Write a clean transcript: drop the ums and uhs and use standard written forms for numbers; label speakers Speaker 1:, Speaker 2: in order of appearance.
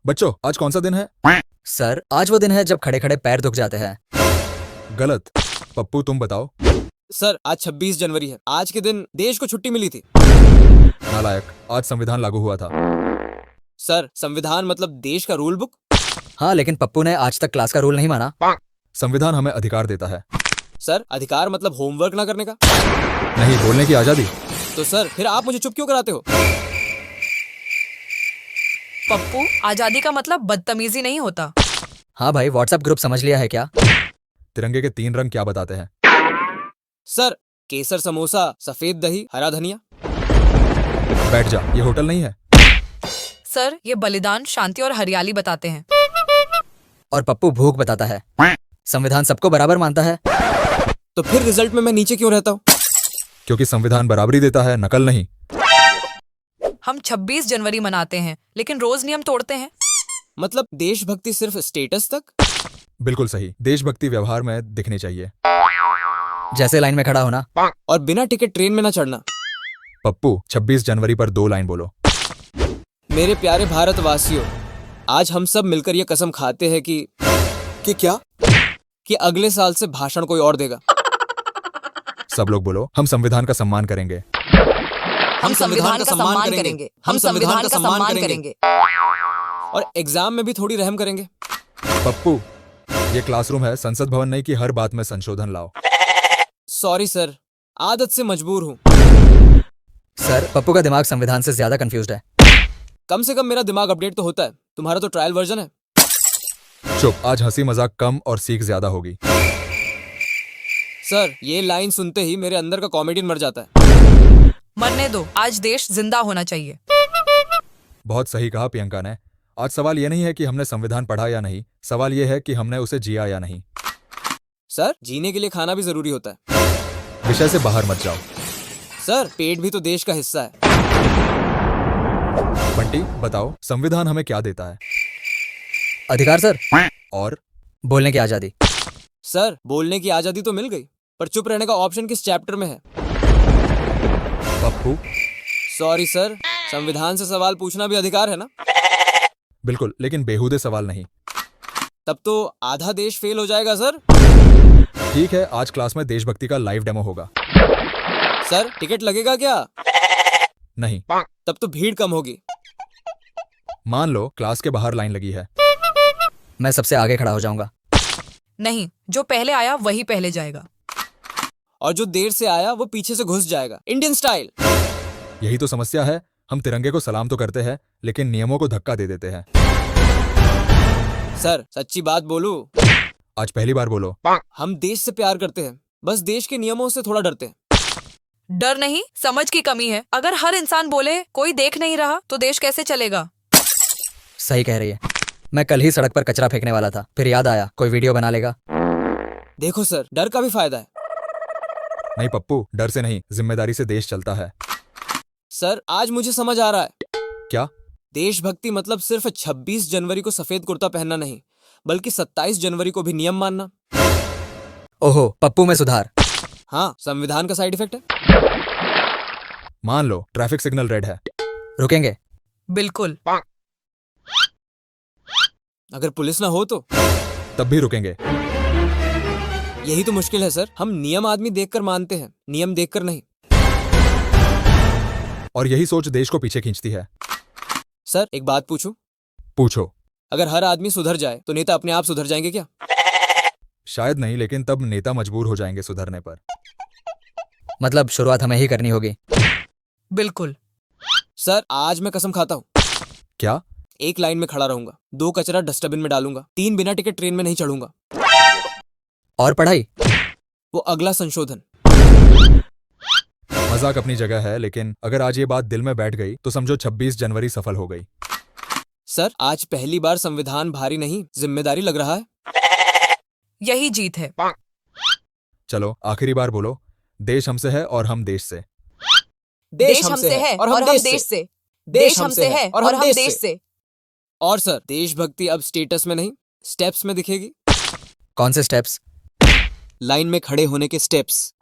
Speaker 1: बच्चों, आज कौन सा दिन है?
Speaker 2: सर, आज वो दिन है जब खड़े खड़े पैर दुख जाते हैं।
Speaker 1: गलत। पप्पू, तुम बताओ।
Speaker 3: सर, आज 26 जनवरी है। आज के दिन देश को छुट्टी मिली थी।
Speaker 1: नालायक, आज संविधान लागू हुआ था।
Speaker 3: सर, संविधान मतलब देश का रूल बुक।
Speaker 2: हाँ, लेकिन पप्पू ने आज तक क्लास का रूल नहीं माना।
Speaker 1: संविधान हमें अधिकार देता है।
Speaker 3: सर, अधिकार मतलब होमवर्क ना करने का।
Speaker 1: नहीं, बोलने की आजादी।
Speaker 3: तो सर, फिर आप मुझे चुप क्यों कराते हो?
Speaker 4: पप्पू, आजादी का मतलब बदतमीजी नहीं होता।
Speaker 2: हाँ भाई, व्हाट्सएप ग्रुप समझ लिया है क्या?
Speaker 1: तिरंगे के 3 रंग क्या बताते हैं?
Speaker 3: सर, केसर समोसा, सफेद दही, हरा धनिया।
Speaker 1: बैठ जा, ये होटल नहीं है।
Speaker 4: सर, ये बलिदान, शांति और हरियाली बताते हैं।
Speaker 2: और पप्पू भूख बताता है। संविधान सबको बराबर मानता है।
Speaker 3: तो फिर रिजल्ट में मैं नीचे क्यों रहता हूँ?
Speaker 1: क्योंकि संविधान बराबरी देता है, नकल नहीं।
Speaker 4: हम 26 जनवरी मनाते हैं, लेकिन रोज नियम तोड़ते हैं।
Speaker 3: मतलब देशभक्ति सिर्फ स्टेटस तक?
Speaker 1: बिल्कुल सही। देशभक्ति व्यवहार में दिखनी चाहिए।
Speaker 2: जैसे लाइन में खड़ा होना।
Speaker 3: और बिना टिकट ट्रेन में ना चढ़ना।
Speaker 1: पप्पू, 26 जनवरी पर 2 लाइन बोलो।
Speaker 3: मेरे प्यारे भारतवासियों, आज हम सब मिलकर ये कसम खाते हैं कि क्या? कि अगले साल से भाषण कोई और देगा।
Speaker 1: सब लोग बोलो, हम संविधान का सम्मान करेंगे।
Speaker 4: हम संविधान का सम्मान करेंगे। हम संविधान का सम्मान करेंगे।
Speaker 3: और एग्जाम में भी थोड़ी रहम करेंगे।
Speaker 1: पप्पू, ये क्लासरूम है, संसद भवन नहीं कि हर बात में संशोधन लाओ।
Speaker 3: सॉरी सर, आदत से मजबूर हूँ।
Speaker 2: सर, पप्पू का दिमाग संविधान से ज्यादा कंफ्यूज्ड है।
Speaker 3: कम से कम मेरा दिमाग अपडेट तो होता है। तुम्हारा तो ट्रायल वर्जन है।
Speaker 1: चुप, आज हंसी मजाक कम और सीख ज्यादा होगी।
Speaker 3: सर, ये लाइन सुनते ही मेरे अंदर का कॉमेडियन मर जाता है।
Speaker 4: मरने दो, आज देश जिंदा होना चाहिए।
Speaker 1: बहुत सही कहा प्रियंका ने। आज सवाल ये नहीं है कि हमने संविधान पढ़ा या नहीं, सवाल ये है कि हमने उसे जिया या नहीं।
Speaker 3: सर, जीने के लिए खाना भी जरूरी होता है।
Speaker 1: विषय से बाहर मत जाओ।
Speaker 3: सर, पेट भी तो देश का हिस्सा है।
Speaker 1: बंटी, बताओ संविधान हमें क्या देता है?
Speaker 2: अधिकार सर,
Speaker 1: और
Speaker 2: बोलने की आजादी।
Speaker 3: सर, बोलने की आजादी तो मिल गई, पर चुप रहने का ऑप्शन किस चैप्टर में है?
Speaker 1: पप्पू,
Speaker 3: सॉरी सर, संविधान से सवाल पूछना भी अधिकार है ना?
Speaker 1: बिल्कुल, लेकिन बेहुदे सवाल नहीं।
Speaker 3: तब तो आधा देश फेल हो जाएगा सर।
Speaker 1: ठीक है, आज क्लास में देशभक्ति का लाइव डेमो होगा।
Speaker 3: सर, टिकट लगेगा क्या?
Speaker 1: नहीं।
Speaker 3: तब तो भीड़ कम होगी।
Speaker 1: मान लो क्लास के बाहर लाइन लगी है।
Speaker 2: मैं सबसे आगे खड़ा हो जाऊंगा।
Speaker 4: नहीं, जो पहले आया वही पहले जाएगा।
Speaker 3: और जो देर से आया वो पीछे से घुस जाएगा, इंडियन स्टाइल।
Speaker 1: यही तो समस्या है। हम तिरंगे को सलाम तो करते हैं, लेकिन नियमों को धक्का दे देते हैं।
Speaker 3: सर, सच्ची बात बोलूं,
Speaker 1: आज पहली बार बोलो।
Speaker 3: हम देश से प्यार करते हैं, बस देश के नियमों से थोड़ा डरते हैं।
Speaker 4: डर नहीं, समझ की कमी है। अगर हर इंसान बोले कोई देख नहीं रहा तो देश कैसे चलेगा?
Speaker 2: सही कह रही है। मैं कल ही सड़क पर कचरा फेंकने वाला था, फिर याद आया कोई वीडियो बना लेगा।
Speaker 3: देखो सर, डर का भी फायदा है।
Speaker 1: नहीं पप्पू, डर से नहीं, जिम्मेदारी से देश चलता है।
Speaker 3: सर, आज मुझे समझ आ रहा है।
Speaker 1: क्या?
Speaker 3: देशभक्ति मतलब सिर्फ 26 जनवरी को सफेद कुर्ता पहनना नहीं, बल्कि 27 जनवरी को भी नियम मानना।
Speaker 2: ओहो, पप्पू में सुधार।
Speaker 3: हाँ, संविधान का साइड इफेक्ट है।
Speaker 1: मान लो ट्रैफिक सिग्नल रेड है।
Speaker 2: रुकेंगे?
Speaker 4: बिल्कुल।
Speaker 3: अगर पुलिस ना हो तो?
Speaker 1: तब भी रुकेंगे।
Speaker 3: यही तो मुश्किल है सर। हम नियम आदमी देखकर मानते हैं, नियम देखकर नहीं।
Speaker 1: और यही सोच देश को पीछे खींचती है।
Speaker 3: सर, एक बात पूछूं?
Speaker 1: पूछो।
Speaker 3: अगर हर आदमी सुधर जाए तो नेता अपने आप सुधर जाएंगे क्या?
Speaker 1: शायद नहीं, लेकिन तब नेता मजबूर हो जाएंगे सुधरने पर।
Speaker 2: मतलब शुरुआत हमें ही करनी होगी।
Speaker 4: बिल्कुल।
Speaker 3: सर, आज मैं कसम खाता हूँ।
Speaker 1: क्या?
Speaker 3: 1 लाइन में खड़ा रहूंगा, 2 कचरा डस्टबिन में डालूंगा, 3 बिना टिकट ट्रेन में नहीं चढ़ूंगा।
Speaker 2: और पढ़ाई?
Speaker 3: वो अगला संशोधन।
Speaker 1: मजाक अपनी जगह है, लेकिन अगर आज ये बात दिल में बैठ गई तो समझो 26 जनवरी सफल हो गई।
Speaker 3: सर, आज पहली बार संविधान भारी नहीं, जिम्मेदारी लग रहा है।
Speaker 4: यही जीत है।
Speaker 1: चलो आखिरी बार बोलो, देश हमसे है और हम देश से।
Speaker 4: देश हमसे है और हम देश से। देश हमसे है और हम देश से।
Speaker 3: और सर, देशभक्ति अब स्टेटस में नहीं, स्टेप्स में दिखेगी।
Speaker 2: कौन से स्टेप्स?
Speaker 3: लाइन में खड़े होने के स्टेप्स।